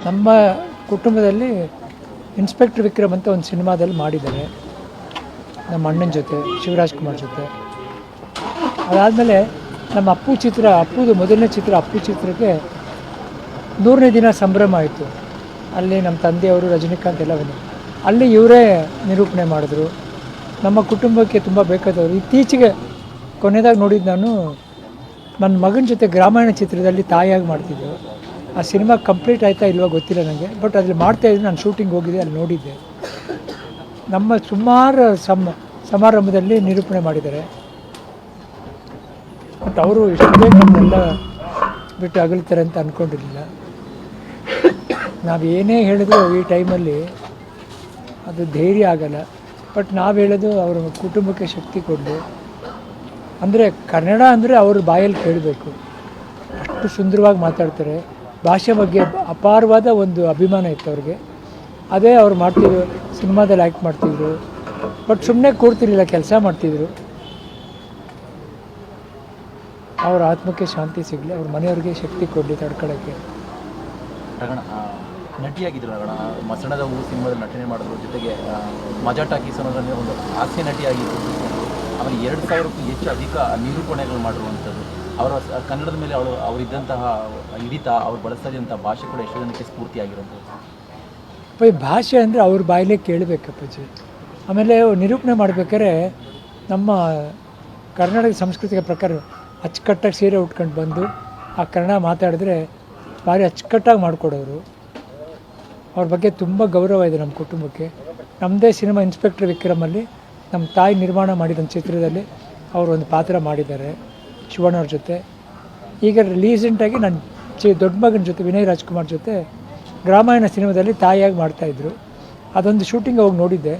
ನಮ್ಮ ಕುಟುಂಬದಲ್ಲಿ ಇನ್ಸ್ಪೆಕ್ಟರ್ ವಿಕ್ರಮ್ ಅಂತ ಒಂದು ಸಿನಿಮಾದಲ್ಲಿ ಮಾಡಿದ್ದಾರೆ ನಮ್ಮ ಅಣ್ಣನ ಜೊತೆ, ಶಿವರಾಜ್ ಕುಮಾರ್ ಜೊತೆ. ಅದಾದಮೇಲೆ ನಮ್ಮ ಅಪ್ಪುದು ಮೊದಲನೇ ಚಿತ್ರ ಅಪ್ಪು ಚಿತ್ರಕ್ಕೆ 100ನೇ ದಿನ ಸಂಭ್ರಮ ಆಯಿತು. ಅಲ್ಲಿ ನಮ್ಮ ತಂದೆಯವರು ರಜನಿಕಾಂತ್ ಎಲ್ಲ ಬಂದರು. ಅಲ್ಲಿ ಇವರೇ ನಿರೂಪಣೆ ಮಾಡಿದ್ರು. ನಮ್ಮ ಕುಟುಂಬಕ್ಕೆ ತುಂಬ ಬೇಕಾದವರು. ಇತ್ತೀಚೆಗೆ ಕೊನೆಯದಾಗಿ ನೋಡಿದ್ದು ನಾನು ನನ್ನ ಮಗನ ಜೊತೆ ಗ್ರಾಮಾಯಣ ಚಿತ್ರದಲ್ಲಿ ತಾಯಿಯಾಗಿ ಮಾಡ್ತಿದ್ದೆ. ಆ ಸಿನಿಮಾ ಕಂಪ್ಲೀಟ್ ಆಯಿತಾ ಇಲ್ವಾ ಗೊತ್ತಿಲ್ಲ ನನಗೆ, ಬಟ್ ಅಲ್ಲಿ ಮಾಡ್ತಾಯಿದ್ರು. ನಾನು ಶೂಟಿಂಗ್ ಹೋಗಿದ್ದೆ, ಅಲ್ಲಿ ನೋಡಿದ್ದೆ. ನಮ್ಮ ಸುಮಾರು ಸಮಾರಂಭದಲ್ಲಿ ನಿರೂಪಣೆ ಮಾಡಿದ್ದಾರೆ. ಬಟ್ ಅವರು ಇಷ್ಟು ಬೇಗ ನಮ್ಮನ್ನೆಲ್ಲ ಬಿಟ್ಟು ಅಗಲ್ತಾರೆ ಅಂತ ಅಂದ್ಕೊಂಡಿರಲಿಲ್ಲ. ನಾವು ಏನೇ ಹೇಳಿದ್ರು ಈ ಟೈಮಲ್ಲಿ ಅದು ಧೈರ್ಯ ಆಗಲ್ಲ. ಬಟ್ ನಾವು ಹೇಳೋದು ಅವರ ಕುಟುಂಬಕ್ಕೆ ಶಕ್ತಿ ಕೊಡಲಿ. ಅಂದರೆ ಕನ್ನಡ ಅಂದರೆ ಅವ್ರ ಬಾಯಲ್ಲಿ ಕೇಳಬೇಕು, ಅಷ್ಟು ಸುಂದರವಾಗಿ ಮಾತಾಡ್ತಾರೆ. ಭಾಷೆ ಬಗ್ಗೆ ಅಪಾರವಾದ ಒಂದು ಅಭಿಮಾನ ಇತ್ತು ಅವ್ರಿಗೆ. ಅದೇ ಅವ್ರು ಮಾಡ್ತಿದ್ರು, ಸಿನಿಮಾದಲ್ಲಿ ಆ್ಯಕ್ಟ್ ಮಾಡ್ತಿದ್ರು. ಬಟ್ ಸುಮ್ಮನೆ ಕೂಡ್ತಿರ್ಲಿಲ್ಲ, ಕೆಲಸ ಮಾಡ್ತಿದ್ರು. ಅವ್ರ ಆತ್ಮಕ್ಕೆ ಶಾಂತಿ ಸಿಗಲಿ, ಅವ್ರ ಮನೆಯವ್ರಿಗೆ ಶಕ್ತಿ ಕೊಡಲಿ ತಡ್ಕೊಳ್ಳೋಕ್ಕೆ. ನಟಿಯಾಗಿದ್ದರು ರಗಣ. ಮಸಣದ ಹೂ ಸಿನಿಮಾದಲ್ಲಿ ನಟನೆ ಮಾಡೋದ್ರ ಜೊತೆಗೆ ಮಜಾ ಟಾಕೀಸ್ ಅನ್ನೋದ್ರಲ್ಲಿ ಒಂದು ಹಾಸ್ಯ ನಟಿಯಾಗಿದ್ದು. ಆಮೇಲೆ 2000ಕ್ಕೂ ಹೆಚ್ಚು ಅಧಿಕ ನಿರೂಪಣೆಗಳು ಮಾಡಿರುವಂಥದ್ದು. ಅವರ ಕನ್ನಡದ ಮೇಲೆ ಅವರಿದ್ದಂತಹ ಹಿಡಿತ, ಅವ್ರು ಬಳಸ್ತಾ ಇದ್ದಂಥ ಭಾಷೆ ಕೂಡ ಎಷ್ಟು ಜನಕ್ಕೆ ಸ್ಫೂರ್ತಿಯಾಗಿರೋದು. ಭಾಷೆ ಅಂದರೆ ಅವ್ರ ಬಾಯಲ್ಲೇ ಕೇಳಬೇಕಪ್ಪಾಜಿ. ಆಮೇಲೆ ನಿರೂಪಣೆ ಮಾಡ್ಬೇಕಾದ್ರೆ ನಮ್ಮ ಕರ್ನಾಟಕ ಸಂಸ್ಕೃತಿಯ ಪ್ರಕಾರ ಅಚ್ಚುಕಟ್ಟಾಗಿ ಸೀರೆ ಉಟ್ಕೊಂಡು ಬಂದು ಆ ಕನ್ನಡ ಮಾತಾಡಿದ್ರೆ ಭಾರಿ ಅಚ್ಚುಕಟ್ಟಾಗಿ ಮಾಡಿಕೊಡೋರು. ಅವ್ರ ಬಗ್ಗೆ ತುಂಬ ಗೌರವ ಇದೆ ನಮ್ಮ ಕುಟುಂಬಕ್ಕೆ. ನಮ್ಮದೇ ಸಿನಿಮಾ ಇನ್ಸ್ಪೆಕ್ಟರ್ ವಿಕ್ರಮಲ್ಲಿ ನಮ್ಮ ತಾಯಿ ನಿರ್ಮಾಣ ಮಾಡಿದ ಚಿತ್ರದಲ್ಲಿ ಅವರು ಒಂದು ಪಾತ್ರ ಮಾಡಿದ್ದಾರೆ ಶಿವಣ್ಣವ್ರ ಜೊತೆ. ಈಗ ರೀಸೆಂಟಾಗಿ ನನ್ನ ದೊಡ್ಡ ಮಗನ ಜೊತೆ ವಿನಯ್ ರಾಜ್ಕುಮಾರ್ ಜೊತೆ ಗ್ರಾಮಾಯಣ ಸಿನಿಮಾದಲ್ಲಿ ತಾಯಿಯಾಗಿ ಮಾಡ್ತಾಯಿದ್ರು. ಅದೊಂದು ಶೂಟಿಂಗ್ ಹೋಗಿ ನೋಡಿದ್ದೆ.